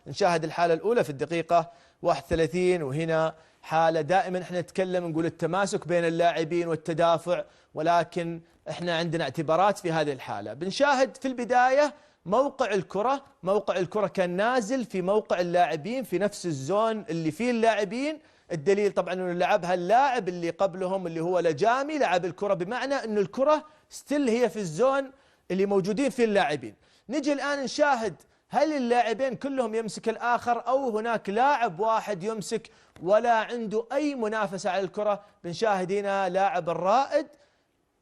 نشاهد الحالة الأولى في الدقيقة 31. وهنا حالة دائما احنا نتكلم نقول التماسك بين اللاعبين والتدافع، ولكن احنا عندنا اعتبارات في هذه الحالة. بنشاهد في البداية موقع الكرة كان نازل في موقع اللاعبين في نفس الزون اللي فيه اللاعبين. الدليل طبعا انه لعبها اللاعب اللي قبلهم اللي هو لجامي، لعب الكرة بمعنى انه الكرة ستيل هي في الزون اللي موجودين فيه اللاعبين. نجي الآن نشاهد هل اللاعبين كلهم يمسك الآخر أو هناك لاعب واحد يمسك ولا عنده أي منافسة على الكرة. بنشاهد هنا لاعب الرائد،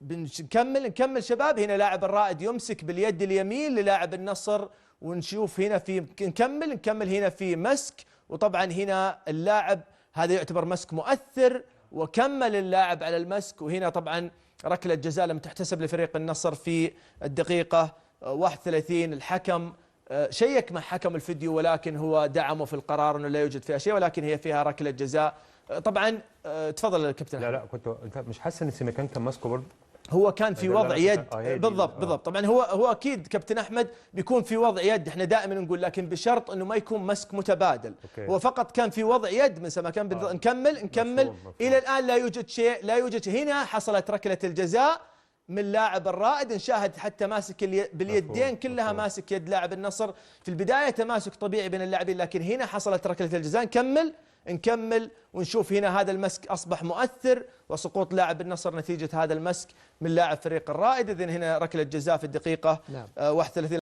نكمل شباب. هنا لاعب الرائد يمسك باليد اليمين للاعب النصر، ونشوف هنا في نكمل هنا في مسك، وطبعا هنا اللاعب هذا يعتبر مسك مؤثر وكمل اللاعب على المسك. وهنا طبعا ركلة جزاء لم تحتسب لفريق النصر في الدقيقة 31. الحكم شيك مع حكم الفيديو ولكن هو دعمه في القرار انه لا يوجد فيها شيء، ولكن هي فيها ركلة جزاء. طبعا تفضل الكابتن. لا انت مش حاسس ان سيميكان كان ماسكه برضه؟ هو كان في وضع يد بالضبط. طبعا هو اكيد كابتن احمد بيكون في وضع يد، احنا دائما نقول لكن بشرط انه ما يكون مسك متبادل. هو فقط كان في وضع يد من سما كان نكمل. الى الان لا يوجد شيء. هنا حصلت ركلة الجزاء من لاعب الرائد. نشاهد حتى ماسك باليدين كلها ماسك يد لاعب النصر. في البداية تماسك طبيعي بين اللاعبين، لكن هنا حصلت ركلة الجزاء. نكمل ونشوف هنا هذا المسك أصبح مؤثر وسقوط لاعب النصر نتيجة هذا المسك من لاعب فريق الرائد. إذن هنا ركلة جزاء في الدقيقة 31.